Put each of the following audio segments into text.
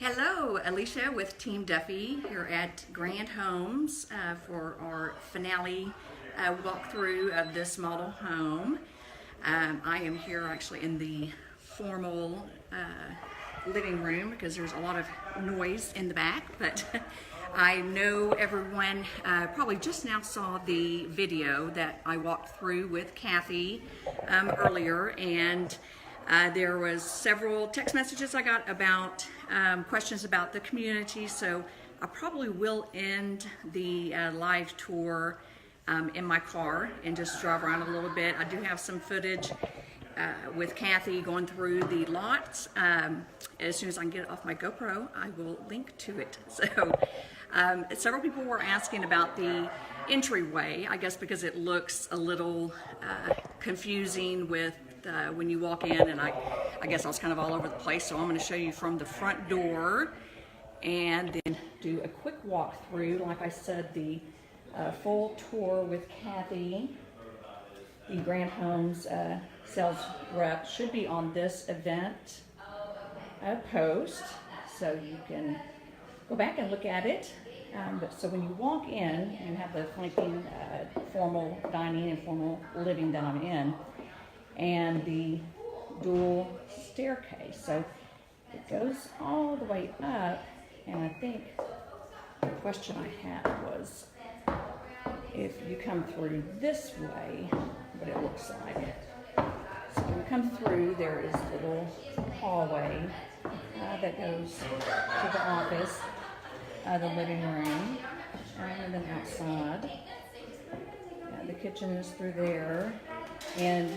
Hello, Alicia with Team Duffy here at Grand Homes for our finale walkthrough of this model home. I am here actually in the formal living room because there's a lot of noise in the back, but I know everyone probably just now saw the video that I walked through with Kathy earlier, and there was several text messages I got about questions about the community, so I probably will end the live tour in my car and just drive around a little bit. I do have some footage with Kathy going through the lots. As soon as I can get it off my GoPro, I will link to it. So several people were asking about the entryway, I guess because it looks a little confusing with when you walk in, and I guess I was kind of all over the place, so I'm going to show you from the front door and then do a quick walkthrough. Like I said, the full tour with Kathy, the Grand Homes sales rep, should be on this event post, so you can go back and look at it. So when you walk in, you have the flanking formal dining and formal living that I'm in, and the dual staircase. So it goes all the way up, and I think the question I had was if you come through this way, what it looks like. So when you come through, there is a little hallway that goes to the office, the living room, and then outside. The kitchen is through there, and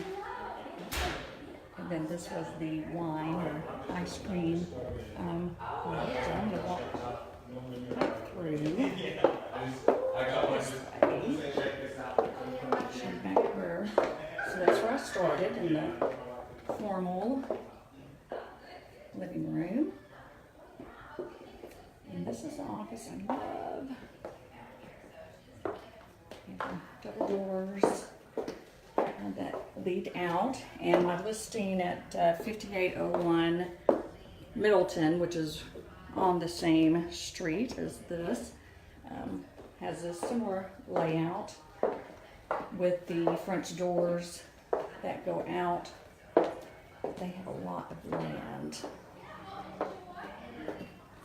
then this was the wine or ice cream. So I'm going to walk through this way. Back here. So that's where I started, in the formal living room. And this is the office I love. Double doors that lead out, and my listing at 5801 Middleton, which is on the same street as this, has a similar layout with the French doors that go out. They have a lot of land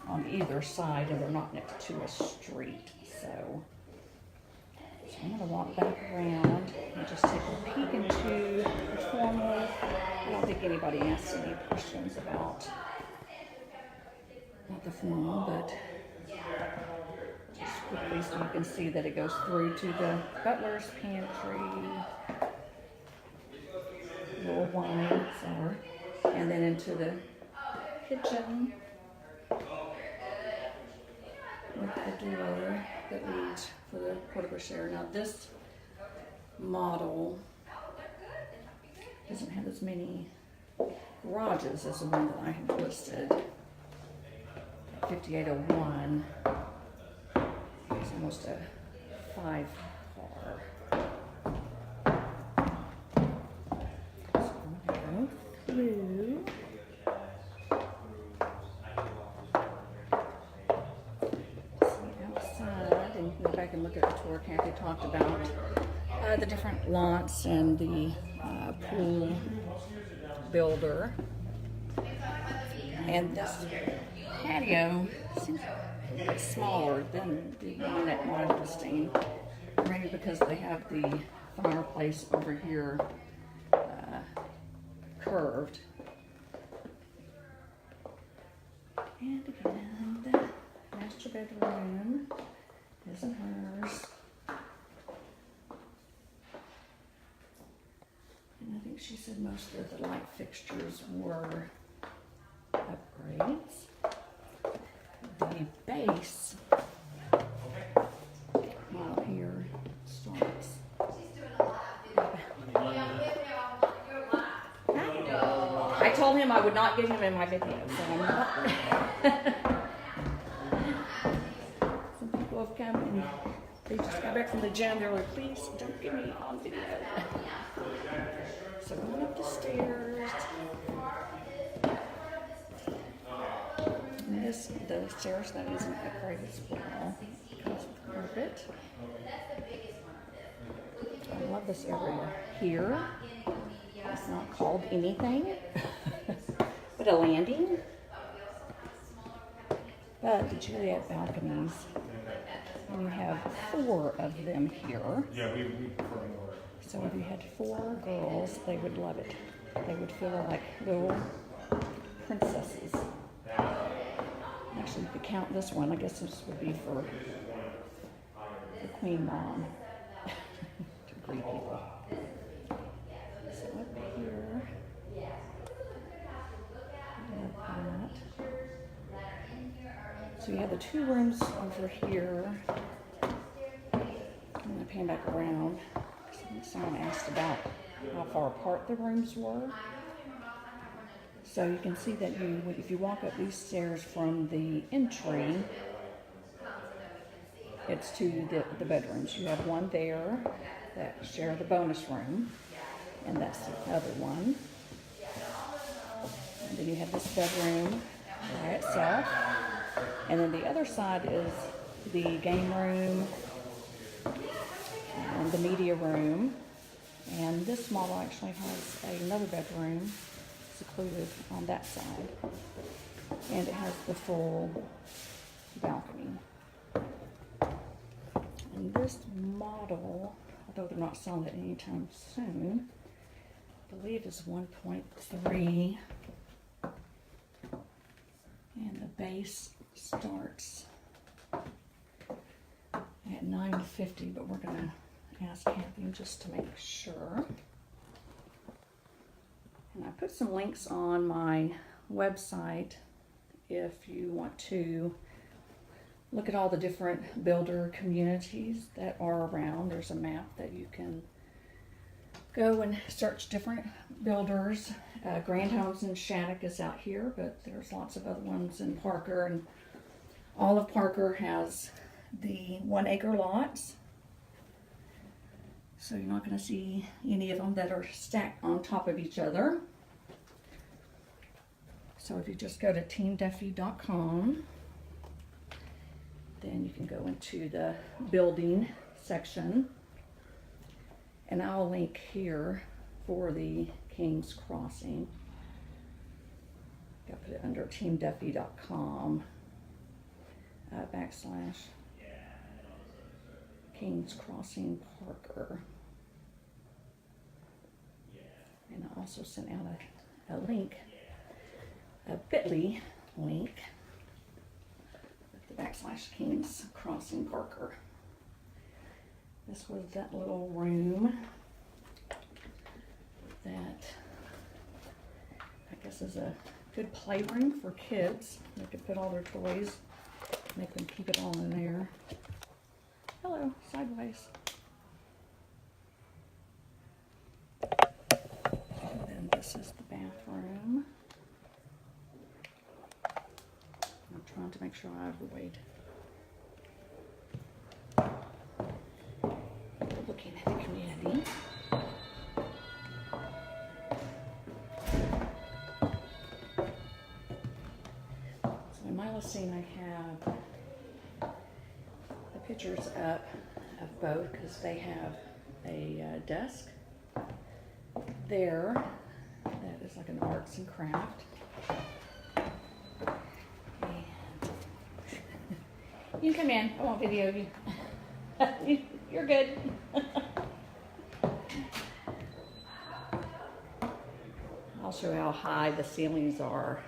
on either side, and they're not next to a street. So I'm going to walk back around and just take a peek into the formal. I don't think anybody asked any questions about the formal, but just quickly so you can see that it goes through to the butler's pantry, little wine cellar, and then into the kitchen with the door that leads for the porte-cochere. Now this model doesn't have as many garages as the one that I have listed. 5801 is almost a 5-car. So I'm going to go through. Go back and look at the tour. Kathy talked about the different lots and the pool builder. And this patio seems a bit smaller than the one at my listing, mainly because they have the fireplace over here curved. And again, the master bedroom isn't hers. And I think she said most of the light fixtures were upgrades. The base model here starts. I told him I would not get him in my video, so I'm not. Have come and they just got back from the gym. They were like, please don't get me on video. So going up the stairs. And the stairs, that is an upgrade as well. It comes with carpet. I love this area here. It's not called anything but a landing. But the Juliet balconies, and you have 4 of them here. Yeah, we prefer more. So if you had 4 girls, they would love it. They would feel like little princesses. Actually, if you count this one, I guess this would be for the queen mom to greet people. So up here, we have that. So you have the 2 rooms over here. I'm going to pan back around. Someone asked about how far apart the rooms were. So you can see that if you walk up these stairs from the entry, it's to the bedrooms. You have one there that share the bonus room, and that's the other one. And then you have this bedroom by itself. And then the other side is the game room and the media room. And this model actually has another bedroom secluded on that side. And it has the full balcony. And this model, although they're not selling it anytime soon, I believe is 1.3. And the base starts at $950, but we're gonna ask Kathy just to make sure. And I put some links on my website if you want to look at all the different builder communities that are around. There's a map that you can go and search different builders. Grand Homes in Shaddock is out here, but there's lots of other ones in Parker, and all of Parker has the 1 acre lots. So you're not going to see any of them that are stacked on top of each other. So if you just go to TeamDuffy.com, then you can go into the building section. And I'll link here for the King's Crossing. I'll put it under TeamDuffy.com / King's Crossing Parker. And I also sent out a link, a bit.ly link, with the / King's Crossing Parker. This was that little room that I guess is a good playroom for kids. They could put all their toys, make them keep it all in there. Hello, sideways. And then this is the bathroom. I'm trying to make sure I avoid looking at the community. So in my listing I have the pictures up of both because they have a desk there that is like an arts and craft. And you can come in, I won't video you. You're good. I'll show you how high the ceilings are.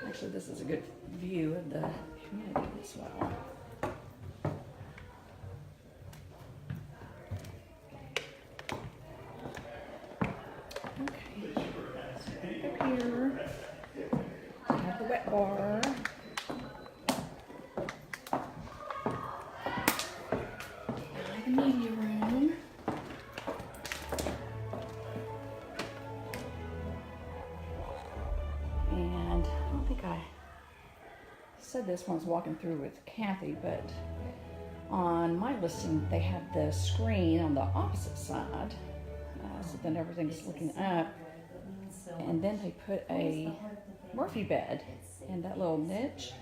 Actually, this is a good view of the community as well. Okay, up here, we have the wet bar. The media room. And I don't think I said this when I was walking through with Kathy, but on my listing they have the screen on the opposite side, so then everything's looking up And then they put a Murphy bed in that little niche.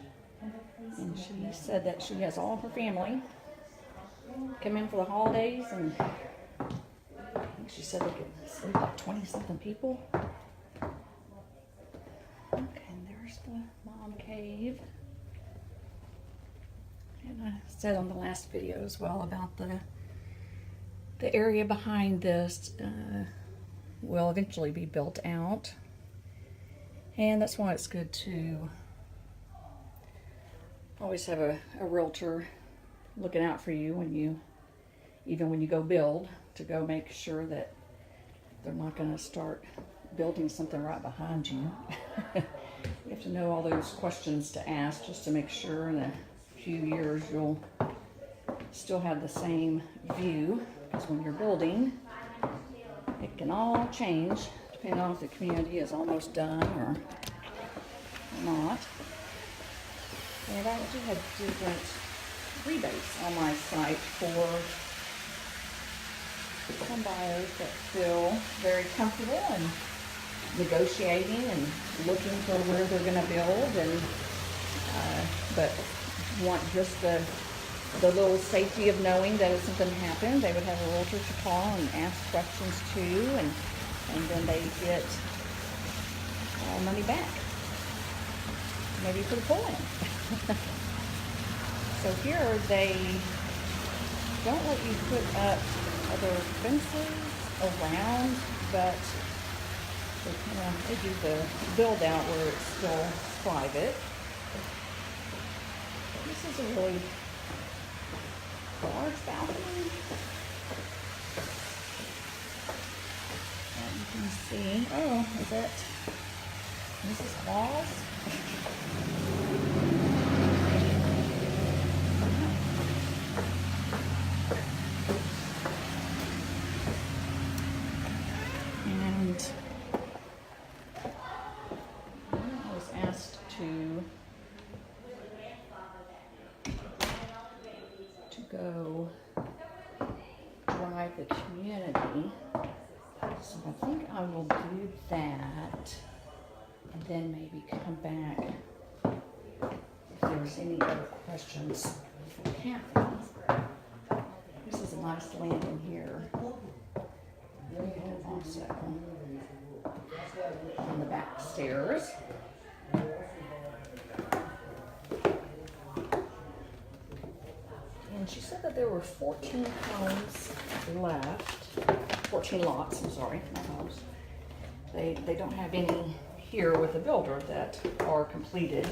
And she said that she has all her family come in for the holidays, and I think she said they could sleep like 20-something people. Okay, and there's the mom cave. And I said on the last video as well about the area behind this will eventually be built out. And that's why it's good to always have a realtor looking out for you even when you go build, to go make sure that they're not going to start building something right behind you. You have to know all those questions to ask just to make sure in a few years you'll still have the same view, because when you're building, it can all change depending on if the community is almost done or not. And I do have different rebates on my site for some buyers that feel very comfortable and negotiating and looking for where they're going to build, and but want just the little safety of knowing that if something happened, they would have a realtor to call and ask questions to, and then they get money back, maybe for the pull-in. So here they don't let you put up other fences around, but they do the build out where it's still private. This is a really large balcony. And you can see, oh, is that Mrs. Claus? And I was asked to go drive the community, so I think I will do that, and then maybe come back if there's any other questions for Kathy. This is a nice landing here, and also on the back stairs. And she said that there were 14 homes left, 14 lots, I'm sorry, not homes. They don't have any here with the builder that are completed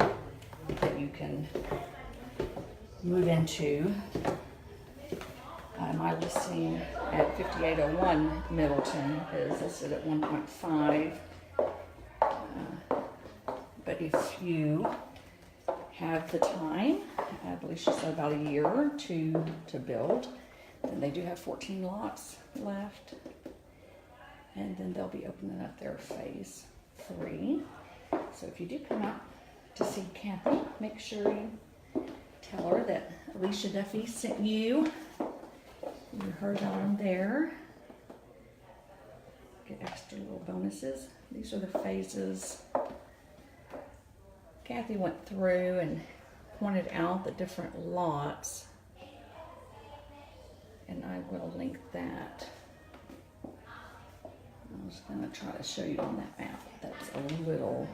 that you can move into. My listing at 5801 Middleton is listed at 1.5. But if you have the time, I believe she said about a year to build, and they do have 14 lots left, and then they'll be opening up their phase 3. So if you do come out to see Kathy, make sure you tell her that Alicia Duffy sent you. You heard on there. Get extra little bonuses. These are the phases. Kathy went through and pointed out the different lots, and I will link that. I was going to try to show you on that map. That's a little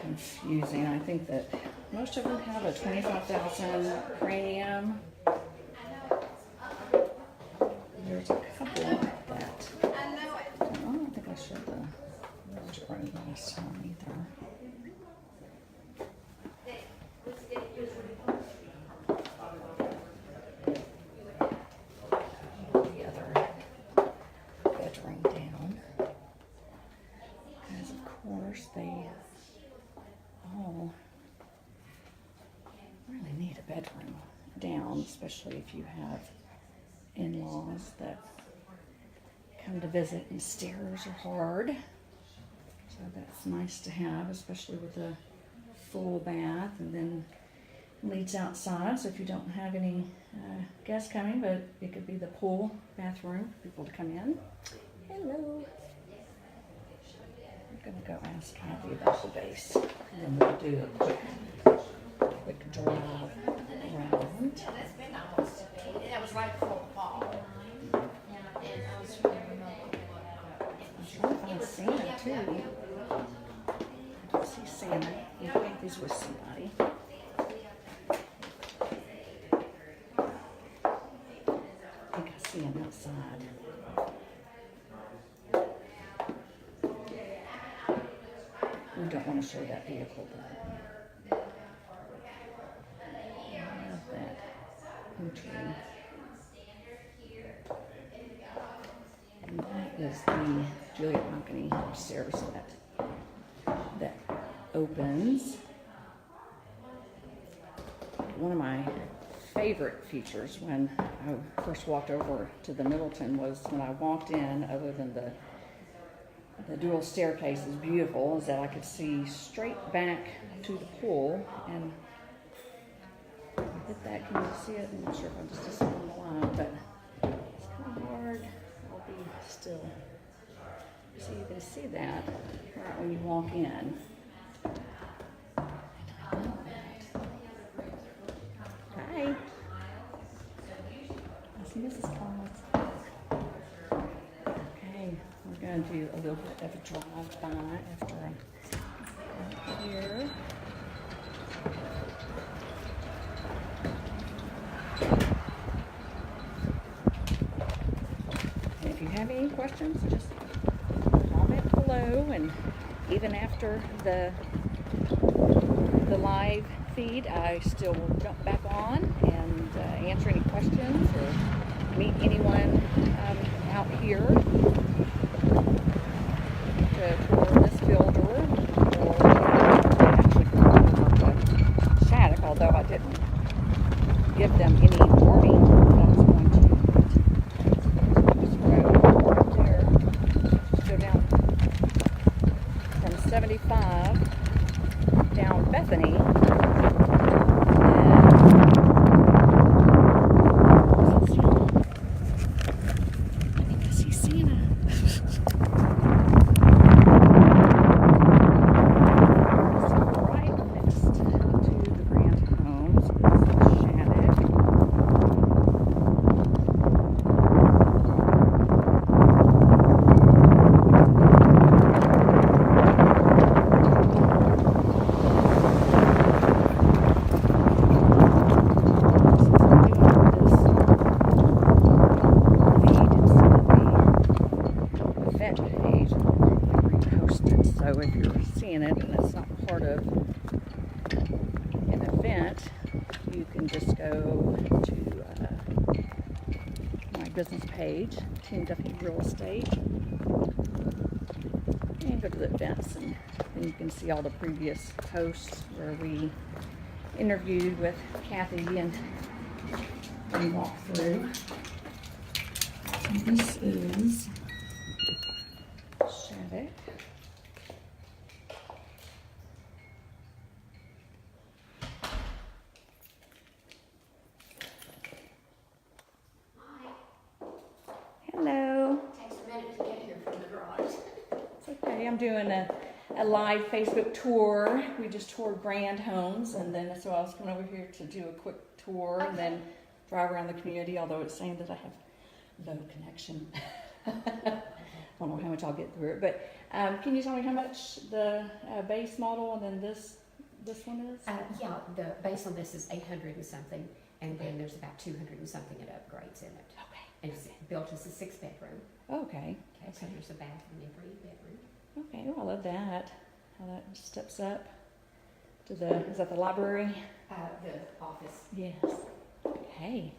confusing. I think that most of them have a 25,000 premium. There's a couple that I don't think I showed the budget room last time either. The other bedroom down, because of course they all really need a bedroom down, especially if you have in-laws that come to visit and stairs are hard. So that's nice to have, especially with a full bath, and then leads outside. So if you don't have any guests coming, but it could be the pool bathroom for people to come in. Hello. gonna go ask Kathy about the base, and then we'll do a quick drive around. That was right before the fall. I'm trying to find Santa too. I don't see Santa. I think these was somebody. I think I see him outside. We don't want to show that vehicle, but I love that entry. And that is the Juliet balcony upstairs that opens. One of my favorite features when I first walked over to the Middleton was when I walked in, other than the dual staircase is beautiful, is that I could see straight back to the pool. And hit that, can you see it? I'm not sure if I'm just on the line, but it's kind of hard. I'll be still. So you can see that right when you walk in. And I know that. Hi. That's Mrs. Thomas. Okay, we're going to do a little bit of a drive-by after I go here. And if you have any questions, just comment below, and even after the live feed, I still will jump back on and answer any questions or meet anyone out here to tour this builder, or actually tour Shaddock, although I didn't give them any warning that I was going to. This road right there, go down from 75 down Bethany. So if you're seeing it and it's not part of an event, you can just go to my business page, TeamDuffy Real Estate, and go to the events, and then you can see all the previous posts where we interviewed with Kathy and walked through. And this is Shaddock. Hello. Takes a minute to get here from the garage. It's okay. I'm doing a live Facebook tour. We just toured Grand Homes, and then so I was coming over here to do a quick tour and then drive around the community, although it's saying that I have low connection. I don't know how much I'll get through it, but can you tell me how much the base model and then this one is? Yeah, the base on this is 800 and something, and then there's about 200 and something in upgrades in it. Okay. And it's built as a 6-bedroom. Okay. Okay, so there's a bathroom in every bedroom. Okay, well, I love that. How that steps up to is that the library? The office. Yes. Okay.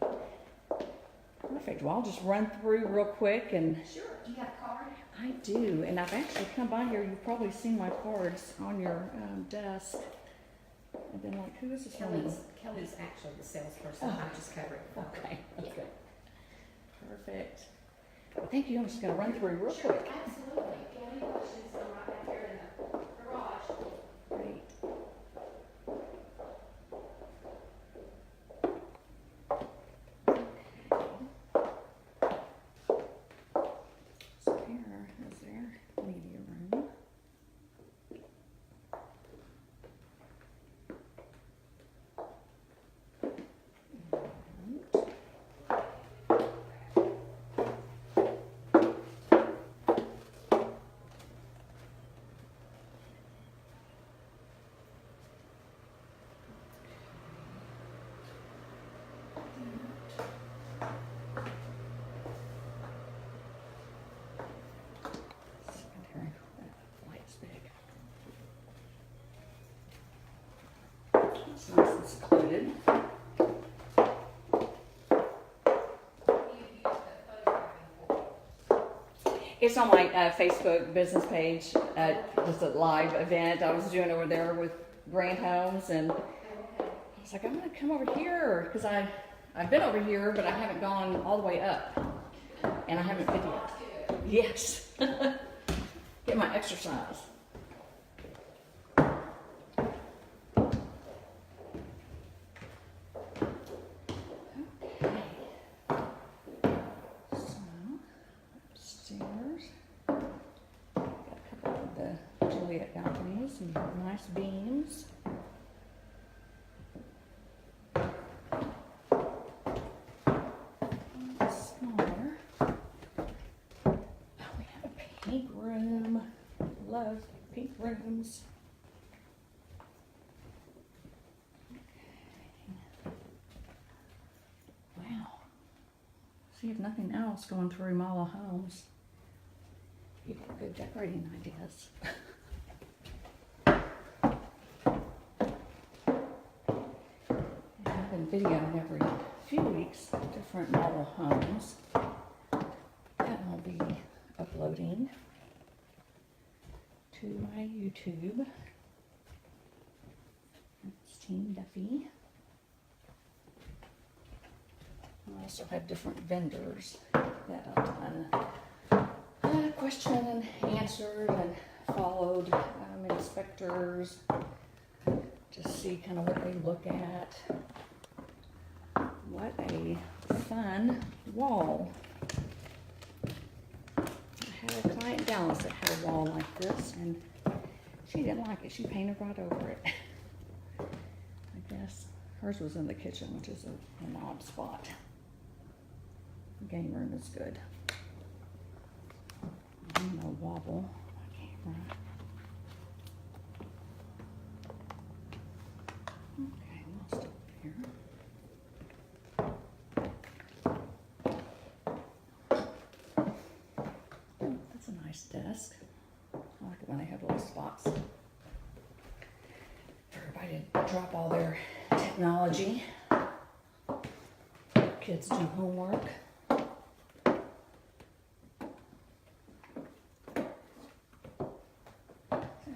Perfect. Well, I'll just run through real quick and. Sure. Do you have a card? I do, and I've actually come by here. You've probably seen my cards on your desk. I've been like, who is this woman? Kelly's actually the salesperson. Oh. I just cover it. Okay, that's Yeah. good. Perfect. Well, thank you. I'm just going to run through real quick. Absolutely. If you have any questions, go right back here in the garage. Great. So here is their media room. uploaded. It's on my Facebook business page. Just a live event I was doing over there with Grand Homes, and I was like, I'm gonna come over here because I've been over here, but I haven't gone all the way up, and I haven't videoed. Yes, get my exercise. Some nice beams. Smaller. Oh, we have a pink room. Love pink rooms. Wow. See if nothing else going through model homes. You get good decorating ideas. Videoing every few weeks, different model homes that I'll be uploading to my YouTube. It's TeamDuffy. I also have different vendors that I've done question and answered and followed inspectors to see kind of what they look at. What a fun wall. I had a client in Dallas that had a wall like this, and she didn't like it. She painted right over it. I guess hers was in the kitchen, which is an odd spot. The game room is good. I'm gonna wobble my camera. Okay, we'll stop here. Nice desk. I like it when they have little spots for everybody to drop all their technology. Kids do homework.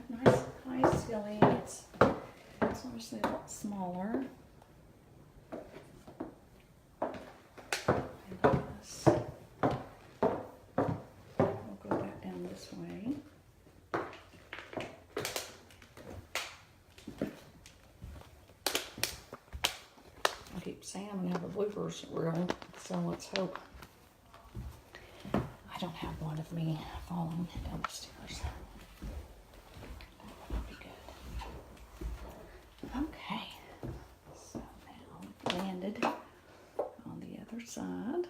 Nice high ceiling. It's obviously a lot smaller. This way. I keep saying I'm gonna have a bloopers reel, so let's hope I don't have one of me falling down the stairs. That would be good. Okay, so now we landed on the other side.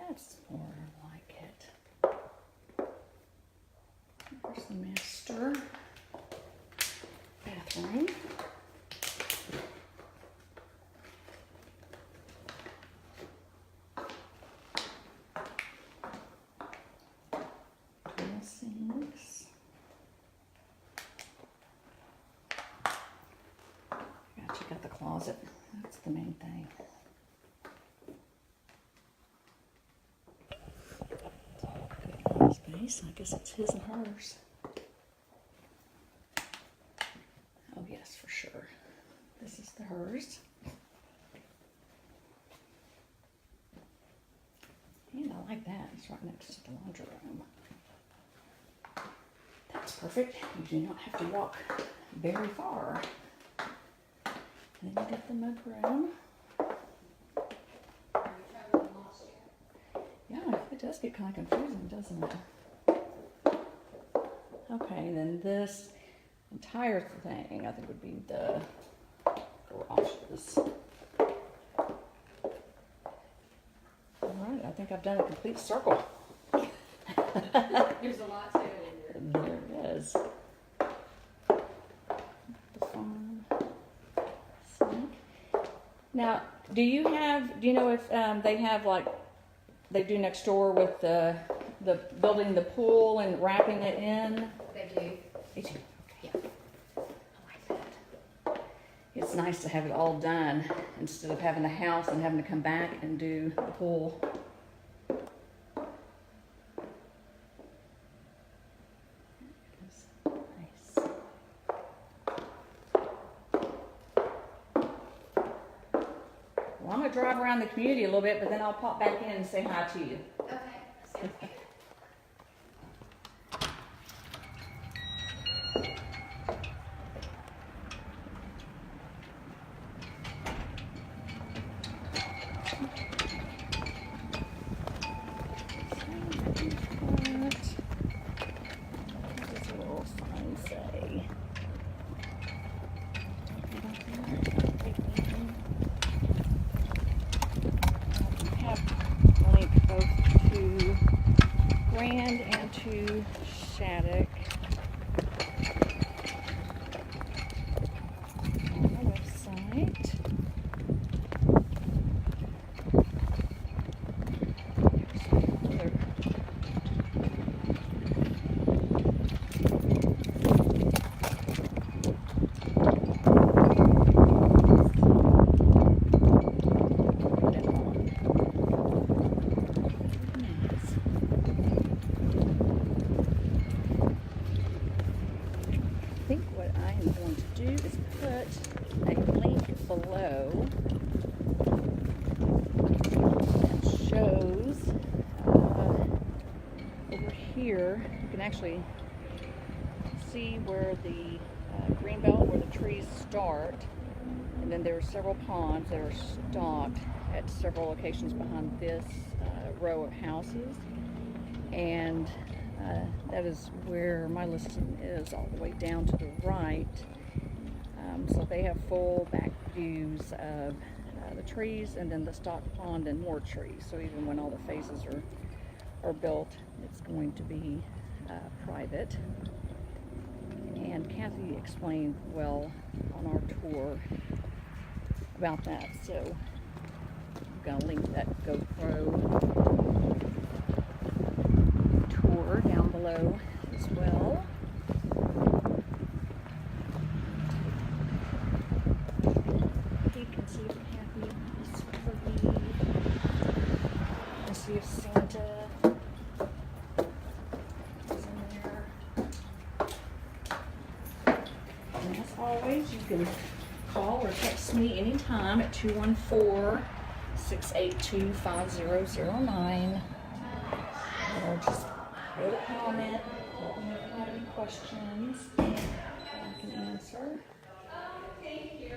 That's more like it. There's the master bathroom. Two sinks. Check out the closet. That's the main thing. Space. I guess it's his and hers. Oh yes, for sure. This is the hers. And I like that. It's right next to the laundry room. That's perfect. You do not have to walk very far. And then you get the mud room. Yeah, it does get kind of confusing, doesn't it? Okay, then this entire thing, I think, would be the garages. All right, I think I've done a complete circle. There's a lot to it in there. There is. The farm sink. Now, do you know if they have, like they do next door with the the building the pool and wrapping it in? They do. They do. Yeah. I like that. It's nice to have it all done instead of having the house and having to come back and do the pool. Nice. Well, I'm gonna drive around the community a little bit, but then I'll pop back in and say hi to you. Okay. Sounds good. What does the little sign say? I have a link both to Grand and to Shaddock on the website. There's another. I think what I am going to do is put a link below that shows over here. You can actually see where the green belt, where the trees start, and then there are several ponds that are stocked at several locations behind this row of houses, and that is where my listing is, all the way down to the right. So they have full back views of the trees and then the stock pond and more trees. So even when all the phases are built, it's going to be private. And Kathy explained well on our tour about that. So I'm going to link that GoPro tour down below as well. You can see if Kathy is for me. Let's see if Santa is in there. And as always, you can call or text me anytime at 214-682-5009. Or just wrote a comment, let me know if you have any questions, and I can answer. Thank you.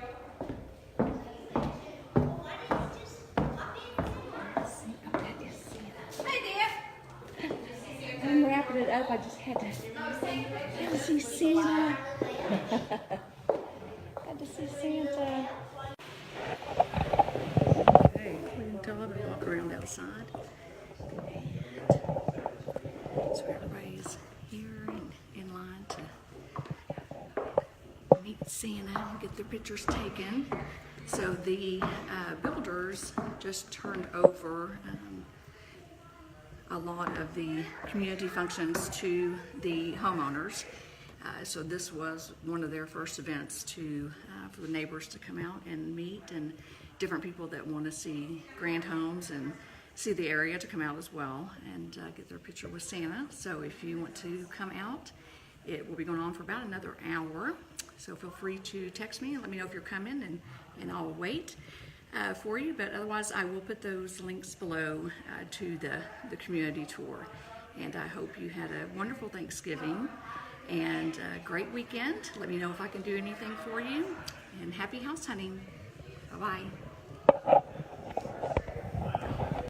I'm wrapping it up. I just had to see Santa. Had to see Santa. Okay, we can tell them to walk around outside. And so everybody's here and in line to meet Santa and get their pictures taken. So the builders just turned over a lot of the community functions to the homeowners. So this was one of their first events to for the neighbors to come out and meet, and different people that want to see grand homes and see the area to come out as well and get their picture with Santa. So if you want to come out, it will be going on for about another hour. So feel free to text me and let me know if you're coming, and I'll wait for you. But otherwise, I will put those links below to the community tour. And I hope you had a wonderful Thanksgiving and a great weekend. Let me know if I can do anything for you. And happy house hunting. Bye-bye.